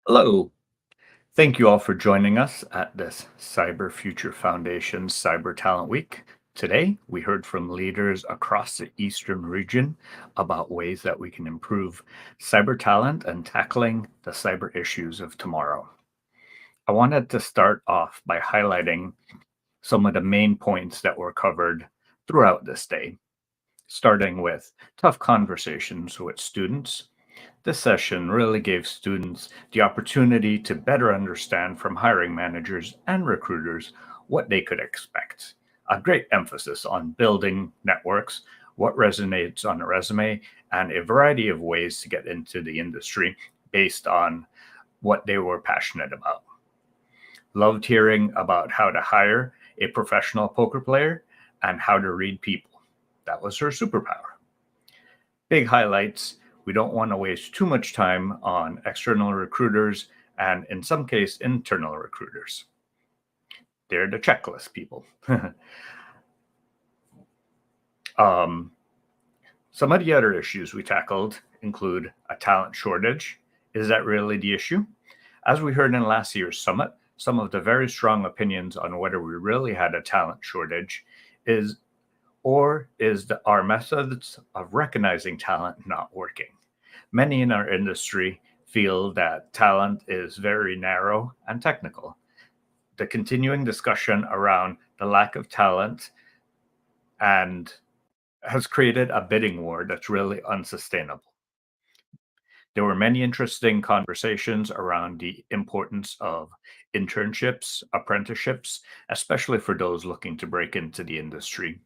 Hello. Thank you all for joining us at this Cyber Future Foundation Cyber Talent Week. Today, we heard from leaders across the Eastern region about ways that we can improve cyber talent and tackling the cyber issues of tomorrow. I wanted to start off by highlighting some of the main points that were covered throughout this day, starting with tough conversations with students. This session really gave students the opportunity to better understand from hiring managers and recruiters what they could expect. A great emphasis on building networks, what resonates on a resume, and a variety of ways to get into the industry based on what they were passionate about. Loved hearing about how to hire a professional poker player and how to read people. That was her superpower. Big highlights. We don't want to waste too much time on external recruiters and, in some case, internal recruiters. They're the checklist people. Some of the other issues we tackled include a talent shortage. Is that really the issue? As we heard in last year's summit, some of the very strong opinions on whether we really had a talent shortage is our methods of recognizing talent not working? Many in our industry feel that talent is very narrow and technical. The continuing discussion around the lack of talent and has created a bidding war that's really unsustainable. There were many interesting conversations around the importance of internships, apprenticeships, especially for those looking to break into the industry.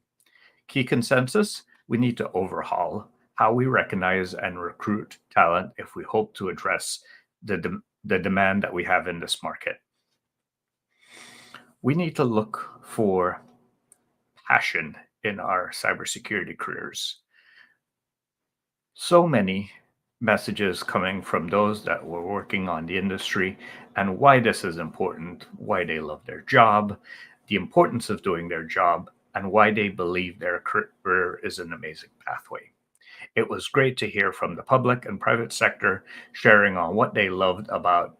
Key consensus: we need to overhaul how we recognize and recruit talent if we hope to address the demand that we have in this market. We need to look for passion in our cybersecurity careers. So many messages coming from those that were working on the industry and why this is important, why they love their job, the importance of doing their job, and why they believe their career is an amazing pathway. It was great to hear from the public and private sector sharing on what they loved about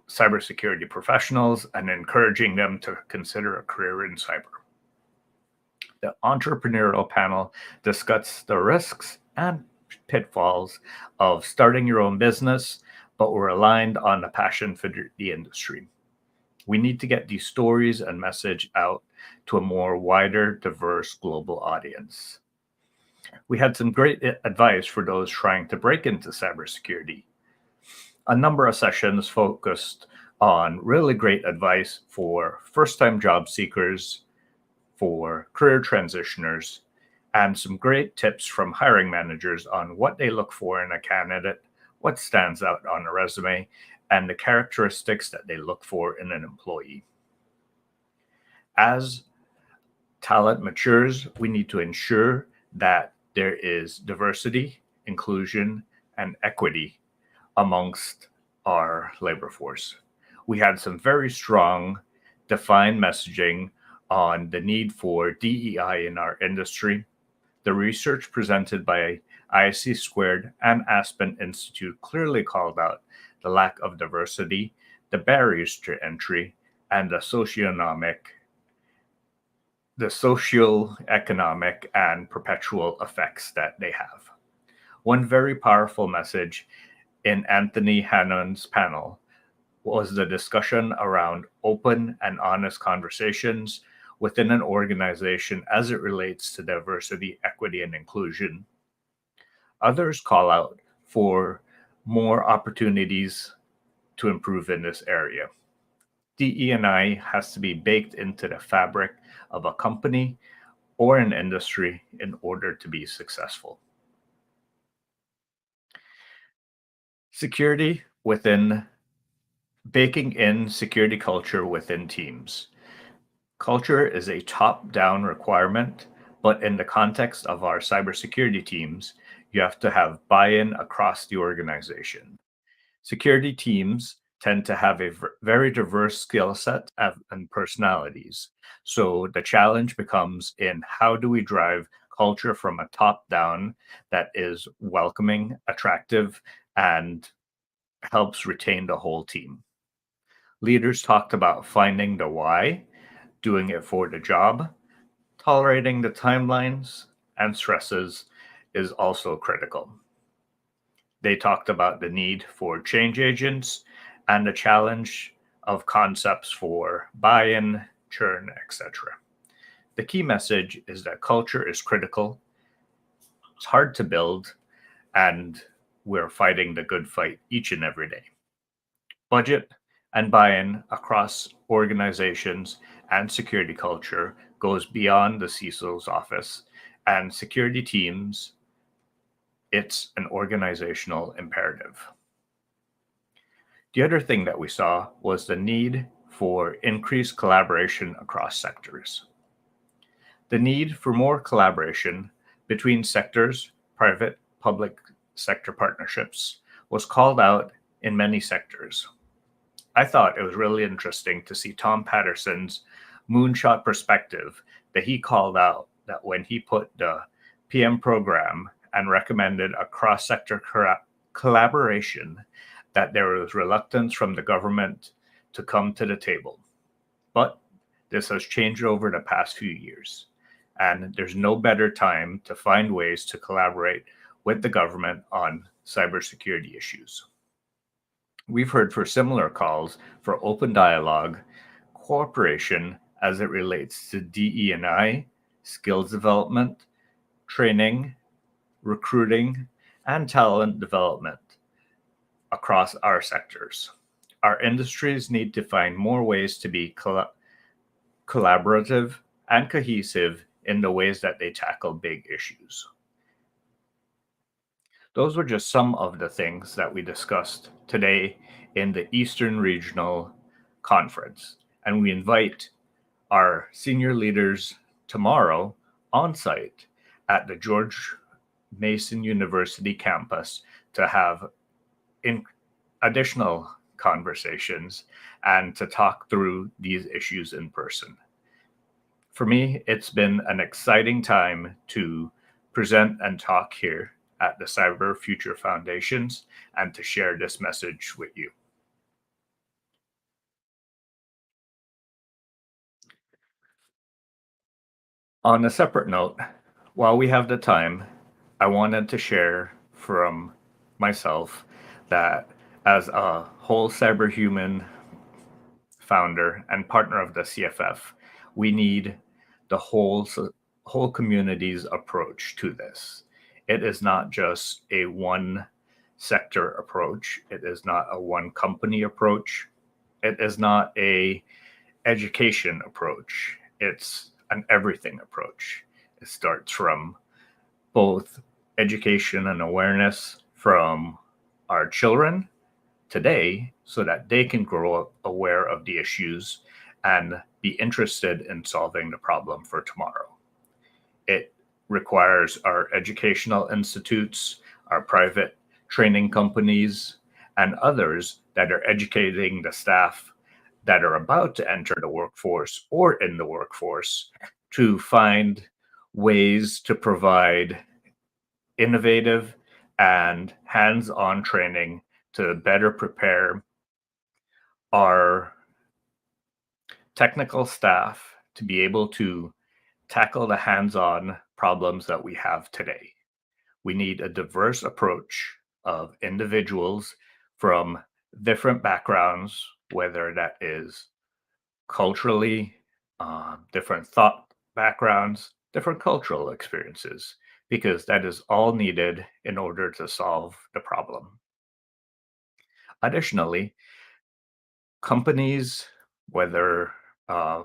cybersecurity professionals and encouraging them to consider a career in cyber. The entrepreneurial panel discussed the risks and pitfalls of starting your own business, but were aligned on the passion for the industry. We need to get these stories and message out to a more wider, diverse global audience. We had some great advice for those trying to break into cybersecurity. A number of sessions focused on really great advice for first-time job seekers, for career transitioners, and some great tips from hiring managers on what they look for in a candidate, what stands out on a resume, and the characteristics that they look for in an employee. As talent matures, we need to ensure that there is diversity, inclusion, and equity amongst our labor force. We had some very strong, defined messaging on the need for DEI in our industry. The research presented by IC Squared and Aspen Institute clearly called out the lack of diversity, the barriers to entry, and the socioeconomic and perpetual effects that they have. One very powerful message in Anthony Hannon's panel was the discussion around open and honest conversations within an organization as it relates to diversity, equity, and inclusion. Others call out for more opportunities to improve in this area. DE&I has to be baked into the fabric of a company or an industry in order to be successful. Security within baking in security culture within teams. Culture is a top-down requirement, but in the context of our cybersecurity teams, you have to have buy-in across the organization. Security teams tend to have a very diverse skill set and personalities. So the challenge becomes in how do we drive culture from a top down that is welcoming, attractive, and helps retain the whole team. Leaders talked about finding the why, doing it for the job, tolerating the timelines and stresses is also critical. They talked about the need for change agents and the challenge of concepts for buy in, churn, etc. The key message is that culture is critical, it's hard to build, and we're fighting the good fight each and every day. Budget and buy in across organizations and security culture goes beyond the CISO's office and security teams. It's an organizational imperative. The other thing that we saw was the need for increased collaboration across sectors. The need for more collaboration between sectors, private, public sector partnerships, was called out in many sectors. I thought it was really interesting to see Tom Patterson's moonshot perspective that he called out that when he put the PM program and recommended a cross-sector collaboration, that there was reluctance from the government to come to the table. But this has changed over the past few years, and there's no better time to find ways to collaborate with the government on cybersecurity issues. We've heard for similar calls for open dialogue, cooperation as it relates to DE&I, skills development, training, recruiting, and talent development across our sectors. Our industries need to find more ways to be collaborative and cohesive in the ways that they tackle big issues. Those were just some of the things that we discussed today in the Eastern Regional Conference. And we invite our senior leaders tomorrow on site at the George Mason University campus to have additional conversations and to talk through these issues in person. For me, it's been an exciting time to present and talk here at the Cyber Future Foundations and to share this message with you. On a separate note, while we have the time, I wanted to share from myself that as a whole cyberhuman founder and partner of the CFF, we need the whole community's approach to this. It is not just a one sector approach. It is not a one company approach. It is not a education approach. It's an everything approach. It starts from both education and awareness from our children today so that they can grow up aware of the issues and be interested in solving the problem for tomorrow. It requires our educational institutes, our private training companies, and others that are educating the staff that are about to enter the workforce or in the workforce to find ways to provide innovative and hands-on training to better prepare our technical staff to be able to tackle the hands-on problems that we have today. We need a diverse approach of individuals from different backgrounds, whether that is culturally, different thought backgrounds, different cultural experiences, because that is all needed in order to solve the problem. Additionally, companies, whether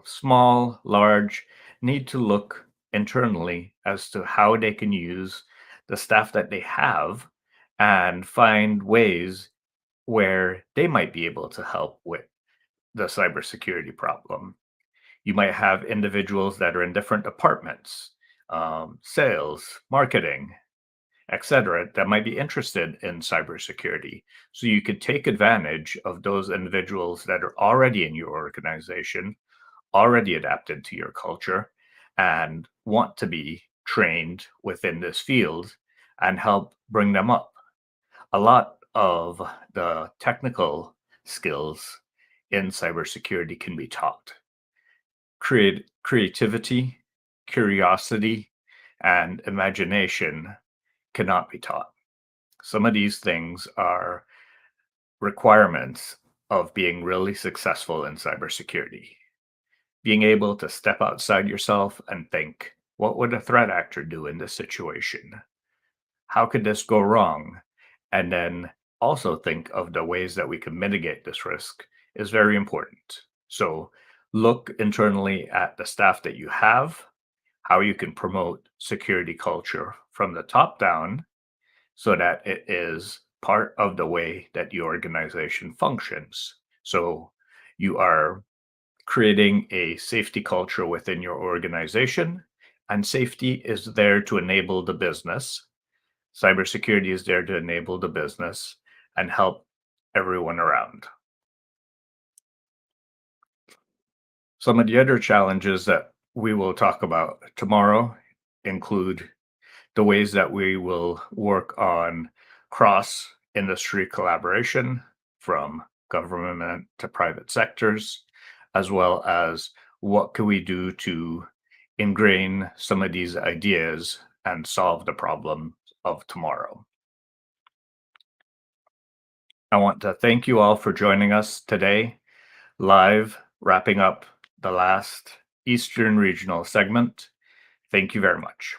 small, large, need to look internally as to how they can use the staff that they have and find ways where they might be able to help with the cybersecurity problem. You might have individuals that are in different departments, sales, marketing, etc., that might be interested in cybersecurity. So you could take advantage of those individuals that are already in your organization, already adapted to your culture, and want to be trained within this field and help bring them up. A lot of the technical skills in cybersecurity can be taught. Creativity, curiosity, and imagination cannot be taught. Some of these things are requirements of being really successful in cybersecurity. Being able to step outside yourself and think, what would a threat actor do in this situation? How could this go wrong? And then also think of the ways that we can mitigate this risk is very important. So look internally at the staff that you have, how you can promote security culture from the top down so that it is part of the way that the organization functions. So you are creating a safety culture within your organization, and safety is there to enable the business. Cybersecurity is there to enable the business and help everyone around. Some of the other challenges that we will talk about tomorrow include the ways that we will work on cross industry collaboration from government to private sectors, as well as what can we do to ingrain some of these ideas and solve the problem of tomorrow. I want to thank you all for joining us today, live, wrapping up the last Eastern Regional segment. Thank you very much.